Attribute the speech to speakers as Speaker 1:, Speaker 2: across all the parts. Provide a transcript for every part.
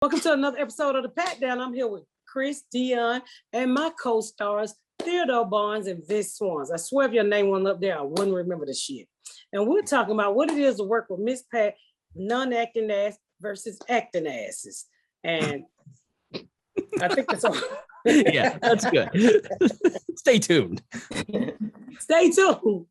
Speaker 1: Welcome to another episode of The Pat Down. I'm here with Chris, Dion, and my co-stars, Theodore Barnes and Vince Swans. I swear if your name wasn't up there, I wouldn't remember the shit. And we're talking about what it is to work with Miss Pat, non-acting ass versus acting asses. And I think that's all.
Speaker 2: Yeah, that's good. Stay tuned.
Speaker 1: Stay tuned.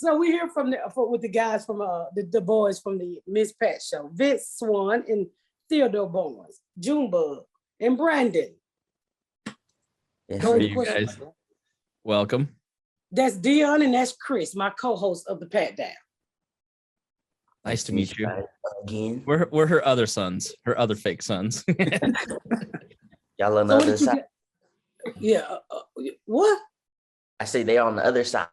Speaker 1: So we're here with the guys from the boys from the Miss Pat show, Vince Swan and Theodore Barnes, Junebug and Brandon.
Speaker 2: Yes, you guys. Welcome.
Speaker 1: That's Dion and that's Chris, my co-host of the Pat Down.
Speaker 2: Nice to meet you
Speaker 3: again.
Speaker 2: We're her other sons, her other fake sons.
Speaker 3: Y'all on the other side.
Speaker 1: Yeah. What?
Speaker 3: I say they on the other side.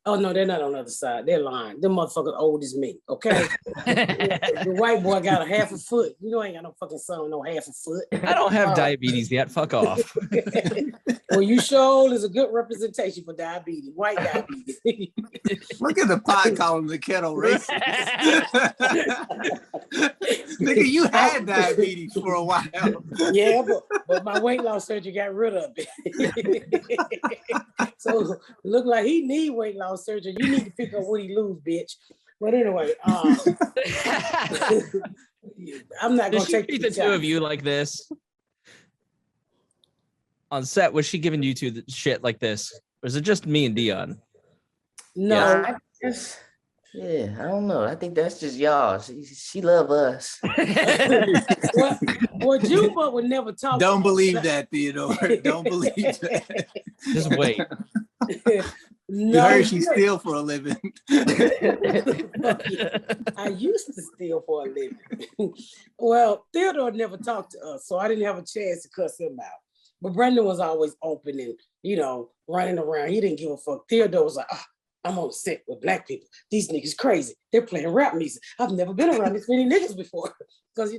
Speaker 1: Oh, no, they're not on the other side. They're lying. Them motherfuckers old as me, okay? The white boy got a half a foot. You know I ain't got no fucking son with no half a foot.
Speaker 2: I don't have diabetes yet. Fuck off.
Speaker 1: Well, you sure is a good representation for diabetes, white diabetes.
Speaker 4: Look at the pot calling the kettle racist. Nigga, you had diabetes for a while.
Speaker 1: Yeah, but my weight loss surgery got rid of it. So look like he need weight loss surgery. You need to pick up what he lose, bitch. But anyway, I'm not gonna take
Speaker 2: the two of you like this on set. Was she giving you two the shit like this, or is it just me and Dion?
Speaker 1: No,
Speaker 3: yeah, I don't know. I think that's just y'all. She love us.
Speaker 1: well, Junebug would never talk.
Speaker 4: Don't believe that, Theodore. Don't believe that.
Speaker 2: Just wait.
Speaker 1: No,
Speaker 4: you heard she steal for a living.
Speaker 1: I used to steal for a living. Well, Theodore never talked to us, so I didn't have a chance to cuss him out. But Brendan was always open and, running around. He didn't give a fuck. Theodore was like, I'm on set with black people. These niggas crazy. They're playing rap music. I've never been around this many niggas before. Because,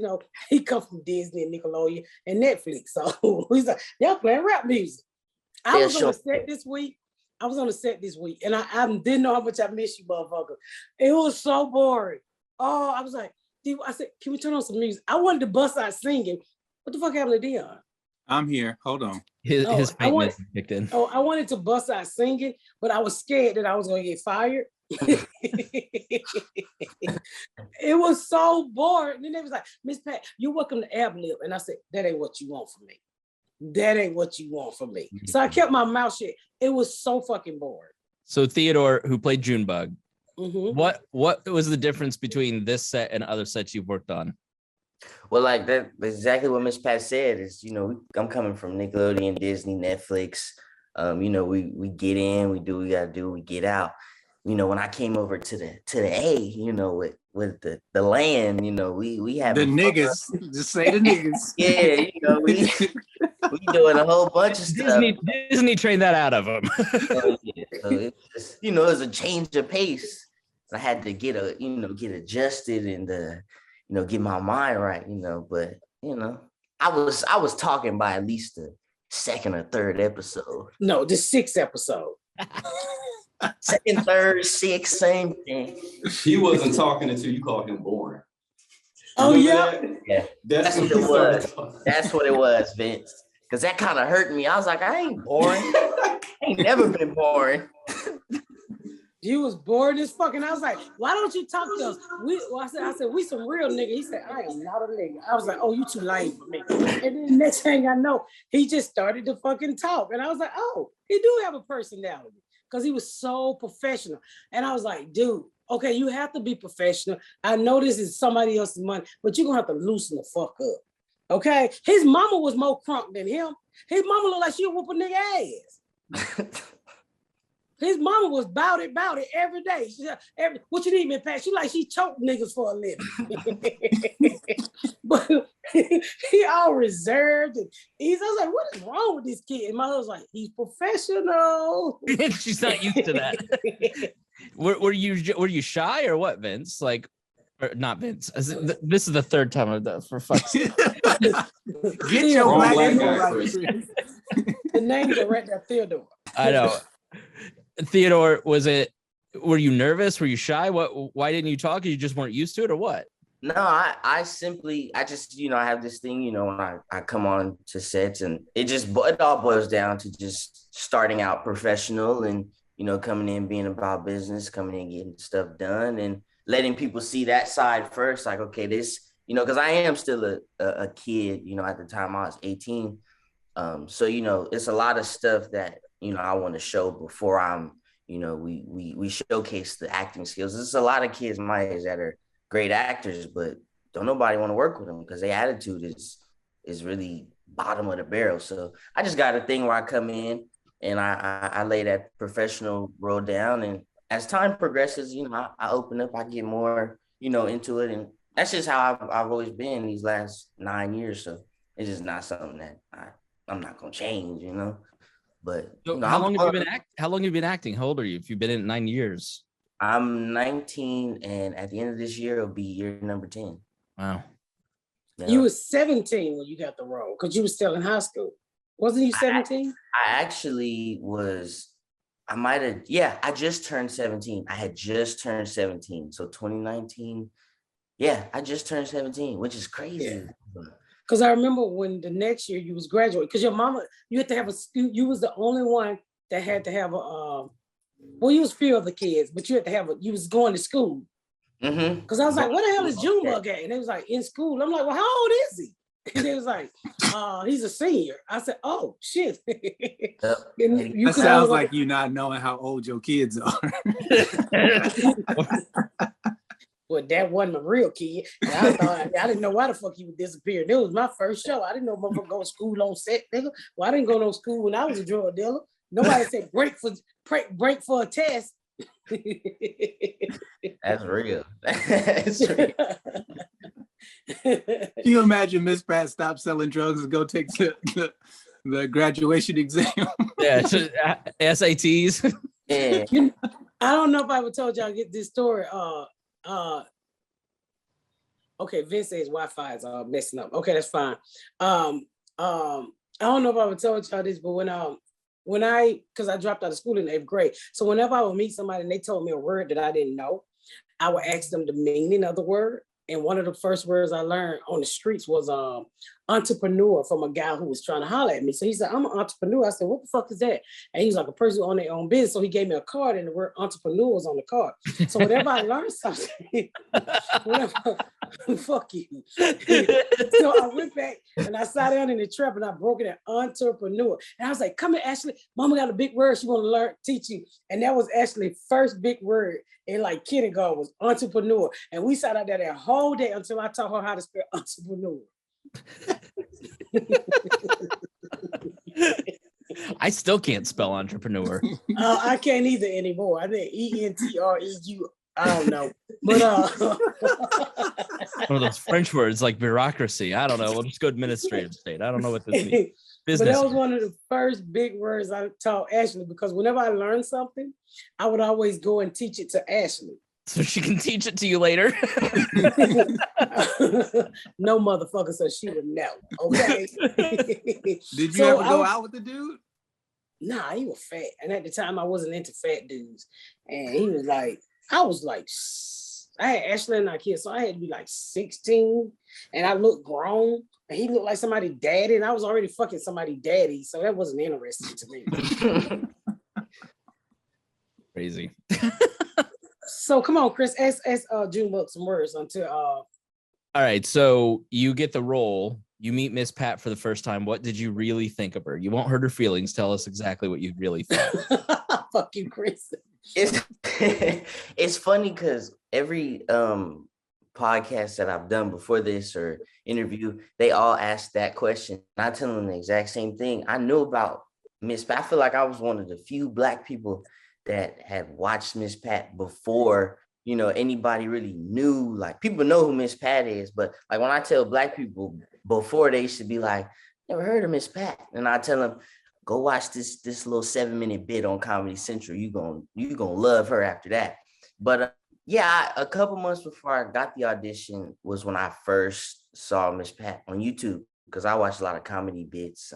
Speaker 1: he comes from Disney and Nickelodeon and Netflix. So he's like, y'all playing rap music. I was on the set this week, and I didn't know how much I miss you, motherfucker. It was so boring. Oh, I was like, I said, can we turn on some music? I wanted to bust out singing. What the fuck happened to Dion?
Speaker 4: I'm here. Hold on.
Speaker 2: His faintness kicked in.
Speaker 1: Oh, I wanted to bust out singing, but I was scared that I was going to get fired. It was so boring. And then they was like, Miss Pat, you're welcome to ad-lib. And I said, that ain't what you want from me. That ain't what you want from me. So I kept my mouth shut. It was so fucking boring.
Speaker 2: So Theodore, who played Junebug,
Speaker 1: mm-hmm.
Speaker 2: What was the difference between this set and other sets you've worked on?
Speaker 3: Well, like that, exactly what Miss Pat said is, I'm coming from Nickelodeon, Disney, Netflix. We get in, we do what we gotta do, we get out. When I came over to the A, with the land, we have
Speaker 4: the niggas. Just say the niggas.
Speaker 3: Yeah, we doing a whole bunch of stuff.
Speaker 2: Disney trained that out of them.
Speaker 3: So it's just, it was a change of pace. I had to get adjusted and get my mind right, but I was talking by at least the second or third episode.
Speaker 1: No, the sixth episode.
Speaker 3: Second, third, sixth, same thing.
Speaker 5: He wasn't talking until you called him boring.
Speaker 1: Oh, yeah.
Speaker 3: Yeah. That's what it was. That's what it was, Vince. Because that kind of hurt me. I was like, I ain't boring. I ain't never been boring.
Speaker 1: You was bored as fuck. And I was like, why don't you talk to us? I said, we some real nigga. He said, I am not a nigga. I was like, oh, you too lame for me. And then next thing I know, he just started to fucking talk. And I was like, oh, he do have a personality. Because he was so professional. And I was like, dude, okay, you have to be professional. I know this is somebody else's money, but you're going to have to loosen the fuck up. Okay? His mama was more crunk than him. His mama looked like she would whoop a nigga ass. His mama was bout it every day. What you need, man, Pat? She choked niggas for a living. But he all reserved. And I was like, what is wrong with this kid? And my husband was like, he's professional.
Speaker 2: She's not used to that. Were you shy or what, Vince? Like, Or not Vince. This is the third time I've done for fuck's sake.
Speaker 4: Get your
Speaker 5: Wrong
Speaker 4: black
Speaker 5: black
Speaker 4: people
Speaker 5: guy,
Speaker 4: right,
Speaker 5: Chris.
Speaker 4: Chris.
Speaker 1: The names are right there, Theodore.
Speaker 2: I know. Theodore, were you nervous? Were you shy? Why didn't you talk? You just weren't used to it or what?
Speaker 3: No, I just, I have this thing, when I come on to sets, and it all boils down to just starting out professional and, coming in, being about business, coming in, getting stuff done and letting people see that side first. Like, okay, this, because I am still a kid, at the time I was 18. So, it's a lot of stuff that, I want to show before I'm, we showcase the acting skills. There's a lot of kids my age that are great actors, but don't nobody want to work with them because their attitude is really bottom of the barrel. So I just got a thing where I come in and I lay that professional role down, and as time progresses, I open up, I get more, into it, and that's just how I've always been these last 9 years. So it's just not something that I'm not gonna change, But
Speaker 2: So how long have you been acting? How old are you? If you've been in it 9 years.
Speaker 3: I'm 19, and at the end of this year, it'll be year number 10.
Speaker 2: Wow.
Speaker 3: Yeah.
Speaker 1: You were 17 when you got the role because you were still in high school. Wasn't you 17?
Speaker 3: I actually was, I just turned 17. I had just turned 17. So 2019, I just turned 17, which is crazy.
Speaker 1: Yeah. Because I remember when the next year you was graduating, because your mama, you had to have you was the only one that had to have you was few of the kids, but you had to have you was going to school. Because I was like, what the hell is Junebug at? And they was like, in school. I'm like, well, how old is he? And they was like, he's a senior. I said, oh, shit.
Speaker 4: That sounds like you not knowing how old your kids are.
Speaker 1: Well, that wasn't a real kid. I didn't know why the fuck he would disappear. It was my first show. I didn't know motherfucker go to school on set, nigga. Well, I didn't go to school when I was a drug dealer. Nobody said break for a test.
Speaker 3: That's real. That's real.
Speaker 4: Can you imagine Miss Pat stop selling drugs and go take the graduation exam?
Speaker 2: Yeah, SATs.
Speaker 3: Yeah.
Speaker 1: I don't know if I ever told y'all get this story. Okay, Vince says Wi-Fi is messing up. Okay, that's fine. I don't know if I ever told y'all this, but because I dropped out of school in 8th grade. So whenever I would meet somebody and they told me a word that I didn't know, I would ask them the meaning of the word. And one of the first words I learned on the streets was entrepreneur from a guy who was trying to holler at me. So he said, I'm an entrepreneur. I said, what the fuck is that? And he was like, a person who own their own business. So he gave me a card and the word entrepreneur was on the card. So whenever I learned something, fuck you. So I went back and I sat down in the trap and I broke it at entrepreneur. And I was like, come here, Ashley. Mama got a big word she want to teach you. And that was actually first big word in like kindergarten was entrepreneur. And we sat out there that whole day until I taught her how to spell entrepreneur.
Speaker 2: I still can't spell entrepreneur.
Speaker 1: I can't either anymore. I think ENTREU. I don't know. But
Speaker 2: one of those French words like bureaucracy. I don't know. We'll just go administrative state. I don't know what this means.
Speaker 1: Business. But that was one of the first big words I taught Ashley, because whenever I learned something, I would always go and teach it to Ashley.
Speaker 2: So she can teach it to you later.
Speaker 1: No, motherfucker, so she would know. Okay.
Speaker 4: Did you ever go out with the dude?
Speaker 1: Nah, he was fat. And at the time I wasn't into fat dudes. And he was like, I had Ashley and our kids, so I had to be like 16 and I looked grown. And he looked like somebody's daddy, and I was already fucking somebody's daddy, so that wasn't interesting to me.
Speaker 2: Crazy.
Speaker 1: So come on, Chris, ask Junebug some words until.
Speaker 2: All right, so you get the role. You meet Miss Pat for the first time. What did you really think of her? You won't hurt her feelings. Tell us exactly what you really thought.
Speaker 1: Fuck you, Chris.
Speaker 3: It's funny because every podcast that I've done before this or interview, they all ask that question. I tell them the exact same thing. I knew about Miss Pat. I feel like I was one of the few Black people that had watched Miss Pat before, anybody really knew. Like, people know who Miss Pat is, but like when I tell Black people before, they should be like, never heard of Miss Pat. And I tell them, go watch this little 7-minute bit on Comedy Central. You gonna love her after that. But Yeah, a couple months before I got the audition was when I first saw Miss Pat on YouTube because I watched a lot of comedy bits.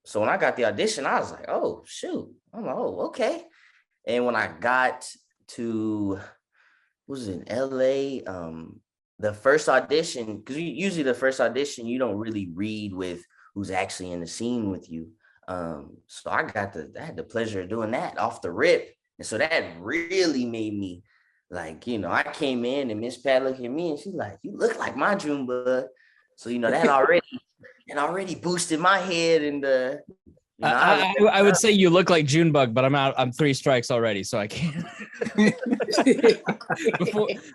Speaker 3: So when I got the audition, I was like, oh, shoot. I'm like, oh, okay. And when I got to, was it in LA? The first audition, because usually the first audition, you don't really read with who's actually in the scene with you. So I had the pleasure of doing that off the rip. And so that really made me like, I came in and Miss Pat looked at me and she's like, you look like my Junebug. So, that already boosted my head. And,
Speaker 2: I would say you look like Junebug, but I'm out. I'm 3 strikes already, so I can't.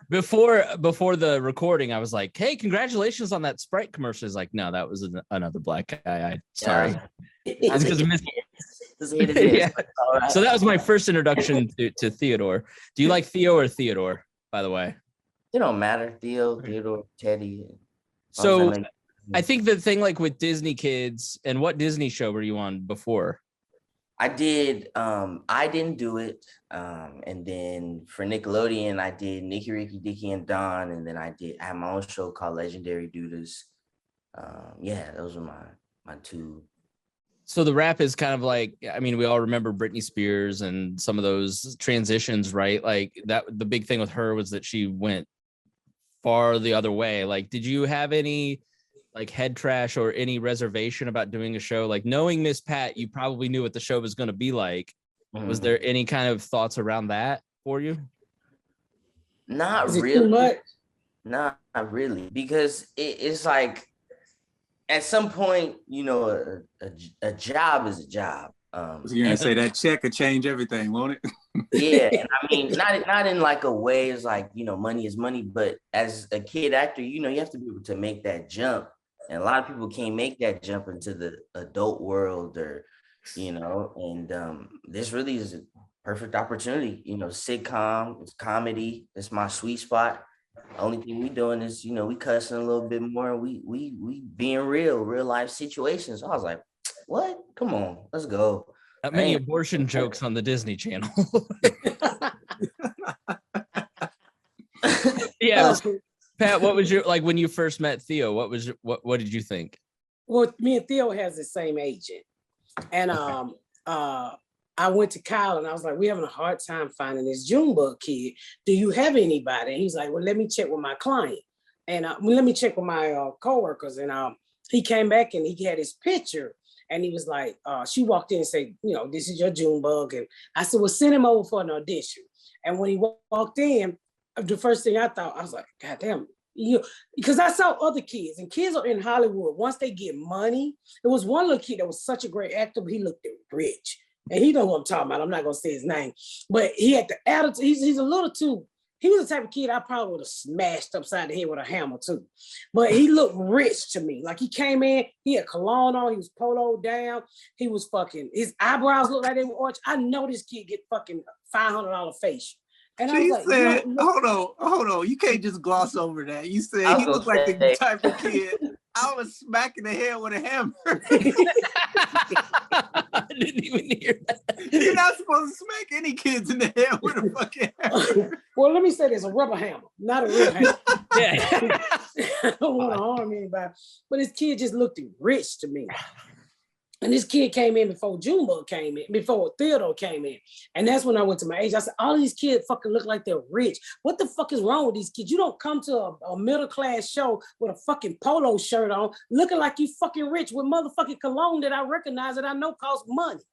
Speaker 2: before the recording, I was like, "Hey, congratulations on that Sprite commercial." He's like, "No, that was another black guy. Sorry." It's because of yeah. So that was my first introduction to Theodore. Do you like Theo or Theodore? By the way,
Speaker 3: it don't matter. Theodore, Teddy.
Speaker 2: So I think the thing like with Disney kids, and what Disney show were you on before?
Speaker 3: I did. I didn't do it. And then for Nickelodeon, I did Nicky, Ricky, Dicky, and Don. And then I had my own show called Legendary Dudas. Yeah, those were my 2.
Speaker 2: So the rap is kind of like, I mean, we all remember Britney Spears and some of those transitions, right? Like that, the big thing with her was that she went far the other way. Like, did you have any like head trash or any reservation about doing a show? Like knowing Miss Pat, you probably knew what the show was going to be like. Mm-hmm. Was there any kind of thoughts around that for you?
Speaker 3: Not really. Not really, because it's like at some point, a job is a job.
Speaker 4: You're gonna say that check could change everything, won't it?
Speaker 3: Yeah, and I mean, not in like a way it's like, money is money, but as a kid actor, you have to be able to make that jump. And a lot of people can't make that jump into the adult world or, and this really is a perfect opportunity. Sitcom, it's comedy, it's my sweet spot. The only thing we doing is, we cussing a little bit more. We being real life situations. I was like, what? Come on, let's go.
Speaker 2: Not many abortion jokes on the Disney Channel. Yeah. Pat, what was your, like when you first met Theo, what did you think?
Speaker 1: Well, me and Theo has the same agent. And I went to Kyle and I was like, we're having a hard time finding this Junebug kid. Do you have anybody? And he's like, well, let me check with my client. And let me check with my coworkers. And he came back and he had his picture. And he was like, she walked in and said, this is your Junebug. And I said, well, send him over for an audition. And when he walked in, the first thing I thought, I was like, God damn, because I saw other kids, and kids are in Hollywood. Once they get money, there was one little kid that was such a great actor, but he looked rich. And he know what I'm talking about. I'm not going to say his name. But he had the attitude. He's a little too, he was the type of kid I probably would have smashed upside the head with a hammer too. But he looked rich to me. Like he came in, he had cologne on, he was poloed down. He was fucking, his eyebrows looked like they were orange. I know this kid get fucking $500 facial. And
Speaker 4: she said, hold on. You can't just gloss over that. You said he looked like the type of kid I was smacking the head with a hammer.
Speaker 2: I didn't even hear that.
Speaker 4: You're not supposed to smack any kids in the head with a fucking hammer.
Speaker 1: Well, let me say there's a rubber hammer, not a real hammer.
Speaker 2: Yeah.
Speaker 1: I don't want to harm anybody. But this kid just looked rich to me. And this kid came in before Junebug came in, before Theodore came in. And that's when I went to my agent. I said, all these kids fucking look like they're rich. What the fuck is wrong with these kids? You don't come to a middle-class show with a fucking polo shirt on, looking like you fucking rich with motherfucking cologne that I recognize that I know costs money.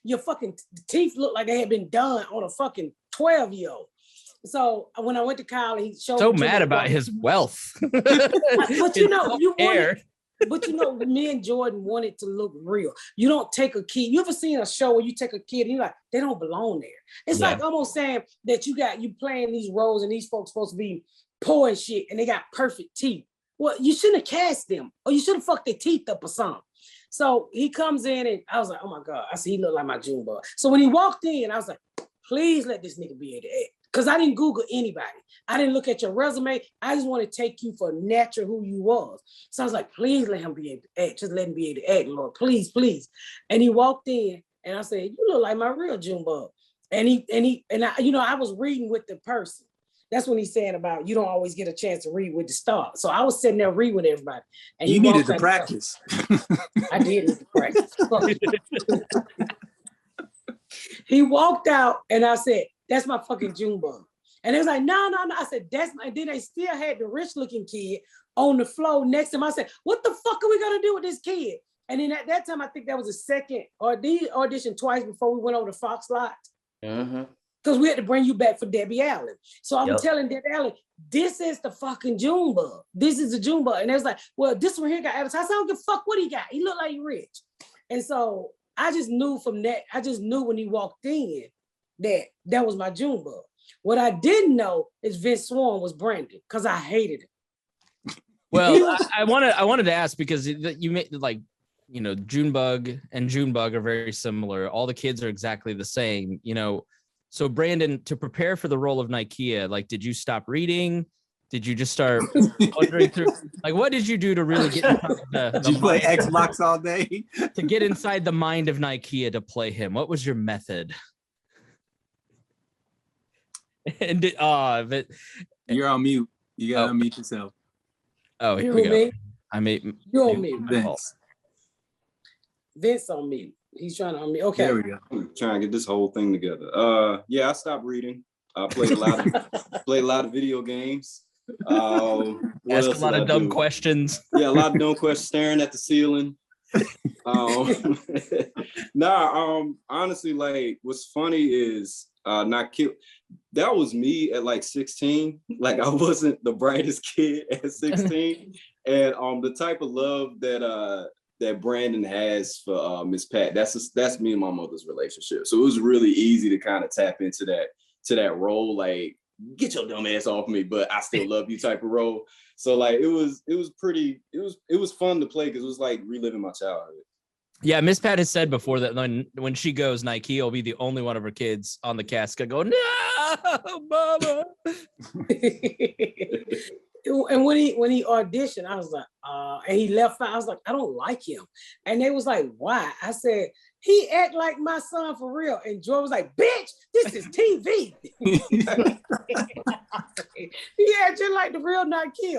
Speaker 1: Your fucking teeth look like they had been done on a fucking 12-year-old. So when I went to Kyle, he showed
Speaker 2: so mad about his wealth.
Speaker 1: But me and Jordan wanted to look real. You don't take a kid. You ever seen a show where you take a kid and you're like, they don't belong there? It's like almost saying that you playing these roles and these folks supposed to be poor and shit and they got perfect teeth. Well, you shouldn't have cast them, or you should have fucked their teeth up or something. So he comes in and I was like, oh my God. I said, he looked like my Junebug. So when he walked in, I was like, please let this nigga be able to act. Because I didn't Google anybody. I didn't look at your resume. I just want to take you for natural who you was. So I was like, please let him be able to act. Just let him be able to act, Lord. Please, please. And he walked in and I said, you look like my real Junebug. And I, you know, I was reading with the person. That's when he's saying about you don't always get a chance to read with the star. So I was sitting there reading with everybody. And
Speaker 4: you needed to practice.
Speaker 1: I did need to practice. He walked out and I said, that's my fucking Junebug. And they was like, no. I said, that's my, and then they still had the rich looking kid on the floor next to him. I said, what the fuck are we gonna do with this kid? And then at that time, I think that was the second or the audition twice before we went over to Fox Lot. Because we had to bring you back for Debbie Allen. So I was telling Debbie Allen, this is the fucking Junebug. This is the Junebug. And they was like, well, this one here got advertised. I don't give a fuck what he got. He looked like he rich. And so I just knew from that, I just knew when he walked in that was my Junebug. What I didn't know is Vince Swan was Brandon because I hated him.
Speaker 2: Well, I wanted to ask because you made like, you know, Junebug and Junebug are very similar. All the kids are exactly the same, you know. So Brandon, to prepare for the role of Nikea, like, did you stop reading? Did you just start wandering through? Like, what did you do to really get inside the
Speaker 4: Did you play Xbox all day?
Speaker 2: To get inside the mind of Nikea to play him? What was your method? And but
Speaker 4: you're on mute. You gotta unmute yourself.
Speaker 2: Oh, here we go.
Speaker 1: Me?
Speaker 2: I made
Speaker 1: you on mute.
Speaker 4: Vince.
Speaker 1: Vince on mute. He's trying to unmute. Okay.
Speaker 4: There we go.
Speaker 5: I'm trying to get this whole thing together. Yeah, I stopped reading. I played a lot of video games.
Speaker 2: Ask a lot of dumb questions.
Speaker 5: Yeah, a lot of dumb questions, staring at the ceiling. Honestly, like, what's funny is not cute. That was me at like 16. Like, I wasn't the brightest kid at 16. And the type of love that Brandon has for Miss Pat, that's me and my mother's relationship. So it was really easy to kind of tap into that role, like, get your dumb ass off me, but I still love you type of role. So like it was fun to play because it was like reliving my childhood.
Speaker 2: Yeah, Miss Pat has said before that when she goes, Nike will be the only one of her kids on the cast gonna go, no, mama.
Speaker 1: And when he auditioned, I was like, and he left out, I was like, I don't like him. And they was like, why? I said, he act like my son for real. And Joy was like, bitch, this is TV. He act just like the real Nike.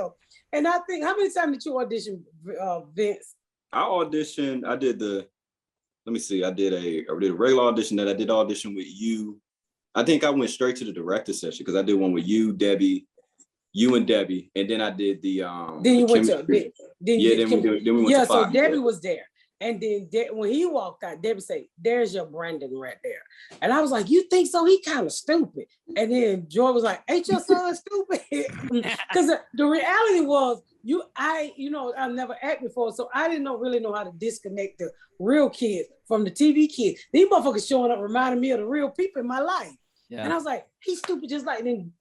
Speaker 1: And I think, how many times did you audition, Vince?
Speaker 5: I did I did a regular audition that I did audition with you. I think I went straight to the director session because I did one with you, Debbie, and Debbie, and then I did the
Speaker 1: then you went to then we went to
Speaker 5: so
Speaker 1: Debbie was there, and then when he walked out, Debbie said, "There's your Brandon right there," and I was like, "You think so? He kind of stupid." And then Joy was like, "Ain't your son stupid?" Because the reality was, I've never acted before, so I didn't really know how to disconnect the real kids from the TV kids. These motherfuckers showing up reminded me of the real people in my life. Yeah. And I was like, he's stupid just like, and then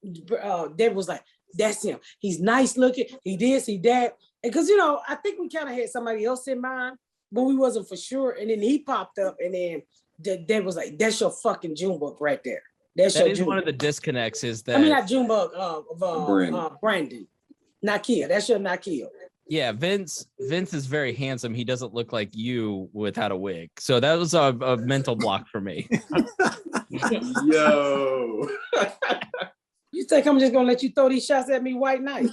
Speaker 1: Debbie was like, that's him. He's nice looking. He this, he that. And because, I think we kind of had somebody else in mind, but we wasn't for sure. And then he popped up and then Debbie was like, that's your fucking Junebug right there. That
Speaker 2: is one of the disconnects is that.
Speaker 1: I mean, not Junebug, Brandon. Nakia, that's your Nakia.
Speaker 2: Yeah, Vince is very handsome. He doesn't look like you without a wig. So that was a mental block for me.
Speaker 5: Yo.
Speaker 1: You think I'm just gonna let you throw these shots at me white knight?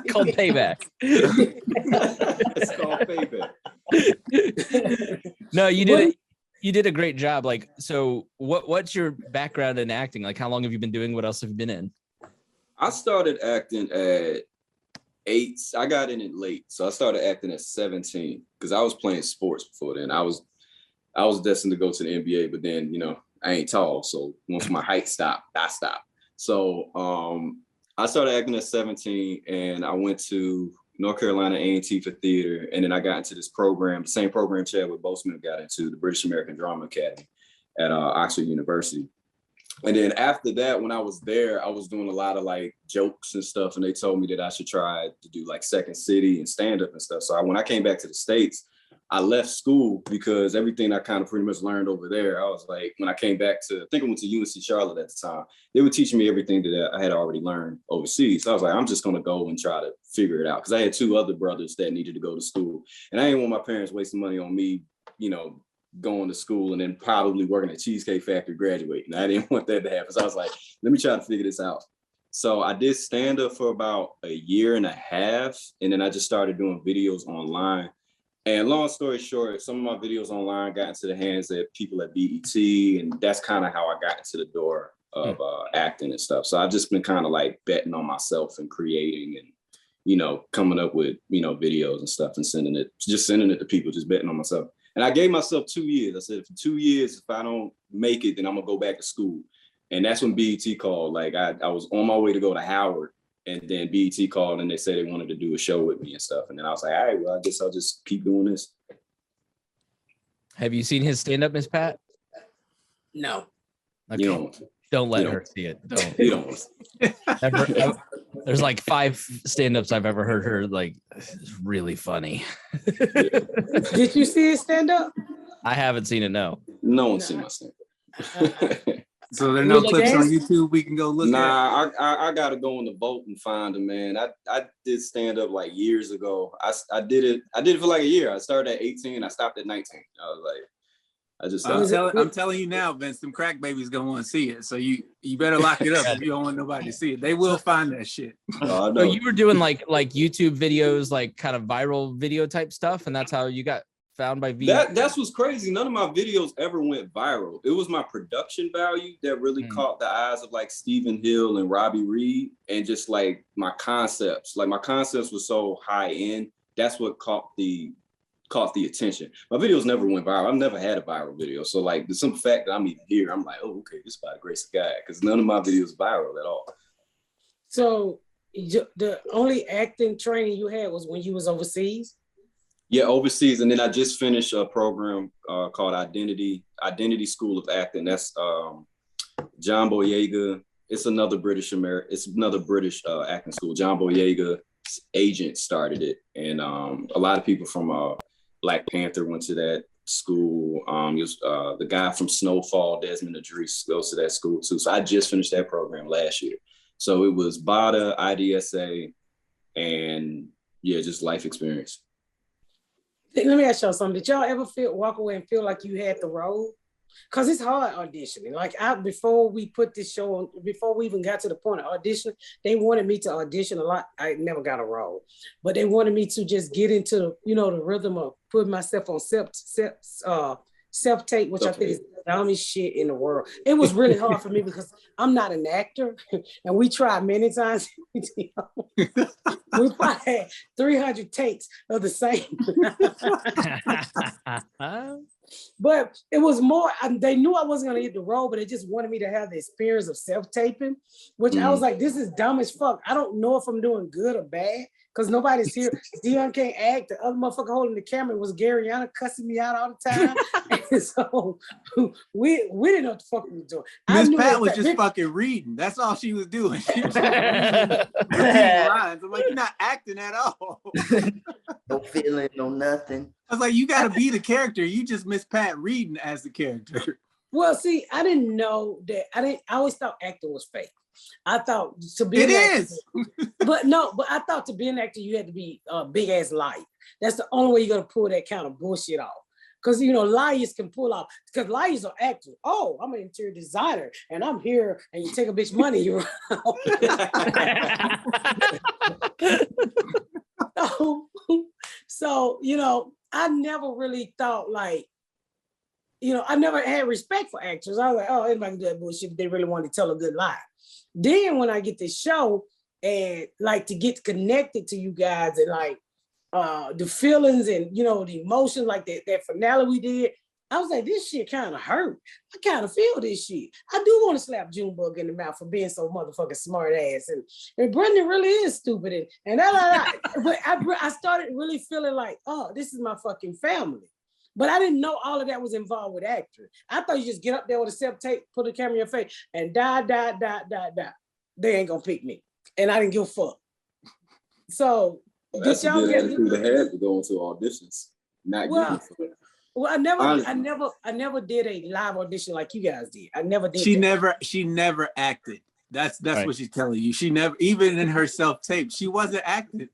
Speaker 2: Called payback.
Speaker 5: It's called payback.
Speaker 2: No, you did a great job. Like, so what's your background in acting? Like, how long have you been doing? What else have you been in? I
Speaker 5: started acting at 8. I got in it late. So I started acting at 17 because I was playing sports before then. I was destined to go to the NBA, but then, I ain't tall. So once my height stopped, I stopped. So I started acting at 17 and I went to North Carolina A&T for theater. And then I got into this program, the same program Chadwick Boseman got into, the British American Drama Academy at Oxford University. And then after that, when I was there, I was doing a lot of like jokes and stuff. And they told me that I should try to do like Second City and stand up and stuff. So when I came back to the States, I left school because everything I kind of pretty much learned over there, I was like, when I came back I think I went to UNC Charlotte at the time, they were teaching me everything that I had already learned overseas. So I was like, I'm just going to go and try to figure it out. Because I had 2 other brothers that needed to go to school. And I didn't want my parents wasting money on me, going to school and then probably working at Cheesecake Factory graduating. I didn't want that to happen. So I was like, let me try to figure this out. So I did stand up for about a year and a half. And then I just started doing videos online. And long story short, some of my videos online got into the hands of people at BET. And that's kind of how I got into the door of acting and stuff. So I've just been kind of like betting on myself and creating and, you know, coming up with, you know, videos and stuff and sending it to people, just betting on myself. And I gave myself 2 years. I said, for 2 years, if I don't make it, then I'm gonna go back to school. And that's when BET called. Like I was on my way to go to Howard, and then BET called and they said they wanted to do a show with me and stuff. And then I was like, all right, well, I guess I'll just keep doing this.
Speaker 2: Have you seen his stand-up, Miss Pat?
Speaker 1: No.
Speaker 2: Okay.
Speaker 5: You
Speaker 2: don't let
Speaker 5: you
Speaker 2: her see it. Don't.
Speaker 5: You don't.
Speaker 2: There's like 5 stand-ups I've ever heard her like. It's really funny.
Speaker 1: Did you see it stand up?
Speaker 2: I haven't seen it. No.
Speaker 5: No one's seen my stand.
Speaker 4: So there are no clips on YouTube we can go look at?
Speaker 5: Nah, I gotta go in the vault and find them, man. I did stand up like years ago. I did it for like a year. I started at 18. I stopped at 19. I was like,
Speaker 4: I'm telling you now, Vince, them crack babies gonna want to see it. So you better lock it up if you don't want nobody to see it. They will find that shit.
Speaker 5: No.
Speaker 2: So you were doing like YouTube videos, like kind of viral video type stuff, and that's how you got found by VH.
Speaker 5: That's what's crazy. None of my videos ever went viral. It was my production value that really caught the eyes of like Stephen Hill and Robbie Reed, and just like my concepts. Like my concepts were so high end. That's what caught the attention. My videos never went viral. I've never had a viral video. So like the simple fact that I'm even here, I'm like, oh, okay, this is by the grace of God, because none of my videos viral at all.
Speaker 1: So the only acting training you had was when you was overseas?
Speaker 5: Yeah, overseas. And then I just finished a program called Identity School of Acting. That's John Boyega. It's another British acting school. John Boyega's agent started it. And a lot of people from Black Panther went to that school. The guy from Snowfall, Desmond Idris, goes to that school too. So I just finished that program last year. So it was BADA, IDSA, and yeah, just life experience.
Speaker 1: Let me ask y'all something. Did y'all ever walk away and feel like you had the role? Because it's hard auditioning. Like before we put this show on, before we even got to the point of audition, they wanted me to audition a lot. I never got a role, but they wanted me to just get into, the rhythm of putting myself on self-tape, which I think is the dumbest shit in the world. It was really hard for me because I'm not an actor, and we tried many times. We probably had 300 takes of the same. But it was more, they knew I wasn't going to get the role, but they just wanted me to have the experience of self-taping, which I was like, this is dumb as fuck. I don't know if I'm doing good or bad because nobody's here. Dion can't act. The other motherfucker holding the camera was Garyana cussing me out all the time. And so we didn't know what the fuck we were doing.
Speaker 4: Miss Pat was just fucking reading. That's all she was doing. She was reading lines. I'm like, you're not acting at all.
Speaker 3: No feeling, no nothing.
Speaker 4: I was like, you got to be the character. You just Miss Pat reading as the character.
Speaker 1: Well, see, I didn't know that. I always thought acting was fake. I thought to be
Speaker 4: it is.
Speaker 1: But I thought to be an actor, you had to be a big ass liar. That's the only way you're going to pull that kind of bullshit off. Because, liars can pull off, because liars are actors. Oh, I'm an interior designer and I'm here and you take a bitch money. You So, I never really thought like, I never had respect for actors. I was like, oh, anybody can do that bullshit if they really want to tell a good lie. Then when I get this show and like to get connected to you guys and like the feelings and, the emotions, like that finale we did, I was like, this shit kind of hurt. I kind of feel this shit. I do want to slap Junebug in the mouth for being so motherfucking smart ass. And Brendan really is stupid. And but I started really feeling like, oh, this is my fucking family. But I didn't know all of that was involved with acting. I thought you just get up there with a self-tape, put a camera in your face, and die. They ain't gonna pick me. And I didn't give a fuck. So,
Speaker 5: that's a good attitude to have to go into auditions.
Speaker 1: Well, I never did a live audition like you guys did. I never did.
Speaker 4: She never acted. That's right. What she's telling you. She never, even in her self-tape, she wasn't acting.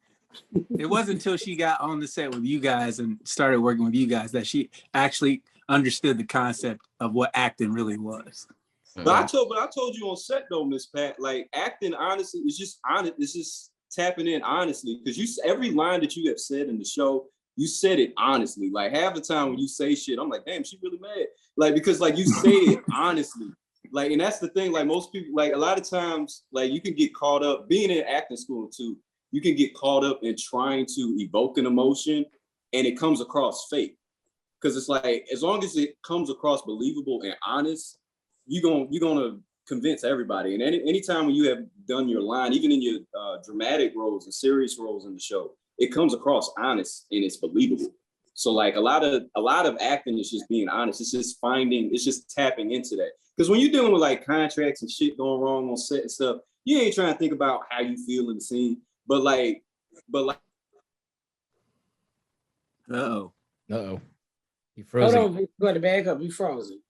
Speaker 4: It wasn't until she got on the set with you guys and started working with you guys that she actually understood the concept of what acting really was.
Speaker 5: But I told you on set though, Miss Pat, like acting honestly is just honest. It's just tapping in honestly, because every line that you have said in the show, you said it honestly. Like half the time when you say shit, I'm like, damn, she really mad. Like because like you say it honestly. Like, and that's the thing. Like most people, like a lot of times, like you can get caught up being in acting school too. You can get caught up in trying to evoke an emotion, and it comes across fake. Because it's like as long as it comes across believable and honest, you're gonna convince everybody. And anytime when you have done your line, even in your dramatic roles and serious roles in the show, it comes across honest and it's believable. So like a lot of acting is just being honest. It's just tapping into that. Because when you're dealing with like contracts and shit going wrong on set and stuff, you ain't trying to think about how you feel in the scene. But like.
Speaker 2: Uh-oh. He froze.
Speaker 1: Hold on, you got to back up. You frozen.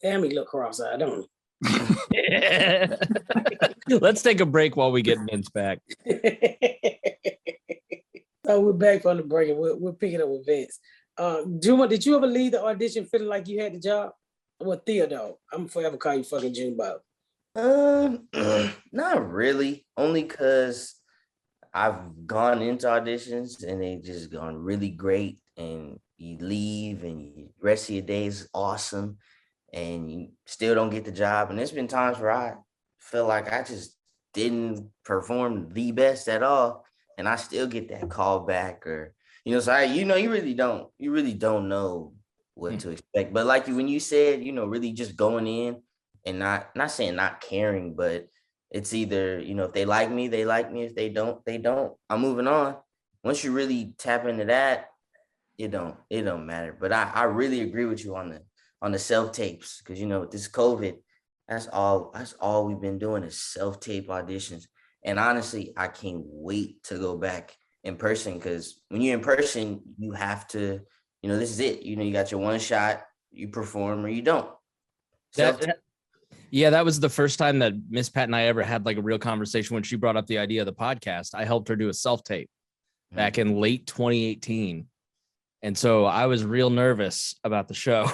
Speaker 1: Damn, he look cross-eyed, don't he?
Speaker 2: Let's take a break while we get Vince back.
Speaker 1: So we're back from the break and we're picking up with Vince. Juma, did you ever leave the audition feeling like you had the job? Well, Theodore, I'm forever call you fucking Junebug.
Speaker 3: Not really. Only because I've gone into auditions and they just gone really great, and you leave and the rest of your day is awesome, and you still don't get the job. And there's been times where I feel like I just didn't perform the best at all, and I still get that call back, or so you really don't know what to expect. But like when you said, really just going in and not saying not caring, but it's either, if they like me, they like me. If they don't, they don't. I'm moving on. Once you really tap into that, it don't matter. But I really agree with you on the self-tapes, because with this COVID, that's all we've been doing is self-tape auditions. And honestly, I can't wait to go back in person, because when you're in person, you have to, this is it. You got your one shot, you perform or you don't.
Speaker 2: Yeah, that was the first time that Miss Pat and I ever had like a real conversation when she brought up the idea of the podcast. I helped her do a self-tape back in late 2018. And so I was real nervous about the show.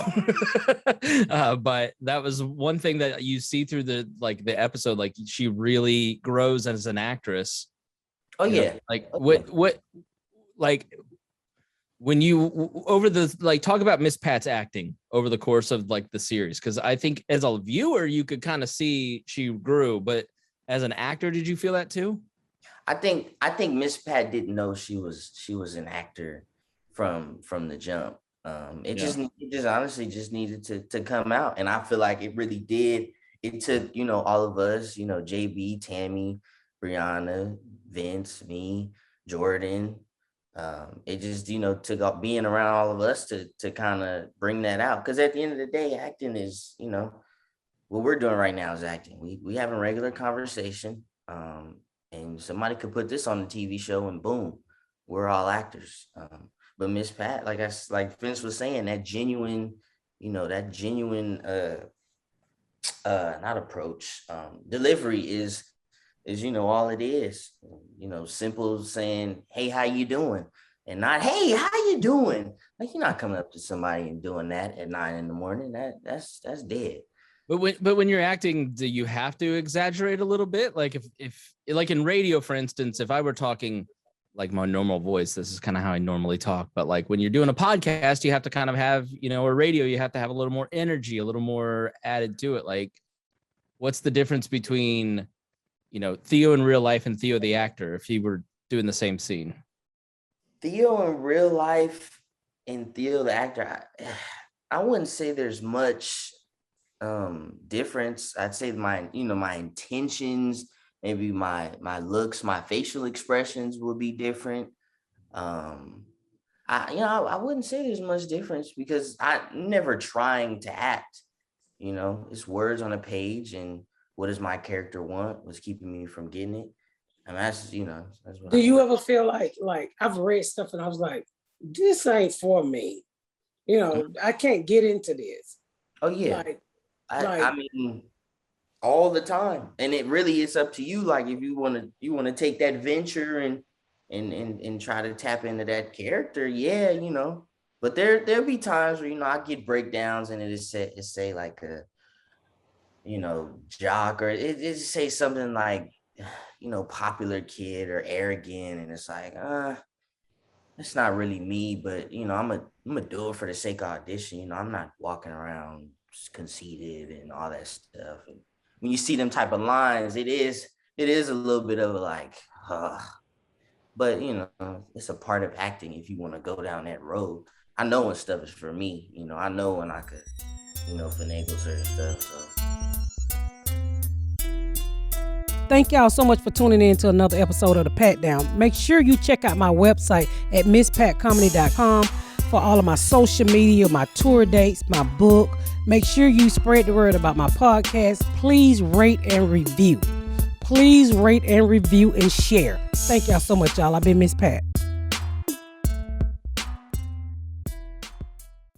Speaker 2: But that was one thing that you see through the episode, like she really grows as an actress.
Speaker 3: Oh yeah.
Speaker 2: What when you over the talk about Miss Pat's acting over the course of the series, because I think as a viewer you could kind of see she grew, but as an actor, did you feel that too?
Speaker 3: I think Miss Pat didn't know she was an actor from the jump. It just honestly just needed to come out, and I feel like it really did. It took all of us, JB, Tammy, Brianna, Vince, me, Jordan. It just took up being around all of us to kind of bring that out, because at the end of the day, acting is what we're doing right now is acting. We having regular conversation, and somebody could put this on the TV show and boom, we're all actors. But Miss Pat, like Vince was saying, that genuine not approach, delivery is all it is. Simple saying, hey, how you doing? And not, hey, how you doing? Like, you're not coming up to somebody and doing that at 9 a.m. That's dead.
Speaker 2: But when you're acting, do you have to exaggerate a little bit? Like if like in radio, for instance, if I were talking like my normal voice, this is kind of how I normally talk. But like when you're doing a podcast, you have to kind of have, or radio, you have to have a little more energy, a little more added to it. Like, what's the difference between, Theo in real life and Theo the actor, if he were doing the same scene?
Speaker 3: Theo in real life and Theo the actor, I wouldn't say there's much difference. I'd say my intentions, maybe my looks, my facial expressions will be different. I wouldn't say there's much difference, because I'm never trying to act. It's words on a page, and what does my character want? What's keeping me from getting it? And that's what.
Speaker 1: Do you ever feel like I've read stuff and I was like, this ain't for me. I can't get into this.
Speaker 3: Oh yeah. I mean, all the time. And it really is up to you. Like if you want to take that venture and and try to tap into that character. Yeah, you know. But there'll be times where, you know, I get breakdowns and it say like a, you know, jock, or it just say something like, you know, popular kid or arrogant, and it's like, it's not really me, but you know, I'm gonna do it for the sake of audition. You know, I'm not walking around conceited and all that stuff. And when you see them type of lines, it is a little bit of a like, but you know, it's a part of acting if you want to go down that road. I know when stuff is for me, you know, I know when I could, you know, finagle certain stuff. So
Speaker 1: Thank y'all so much for tuning in to another episode of The Pat Down. Make sure you check out my website at misspatcomedy.com for all of my social media, my tour dates, my book. Make sure you spread the word about my podcast. Please rate and review. Please rate and review and share. Thank y'all so much, y'all. I've been Miss Pat.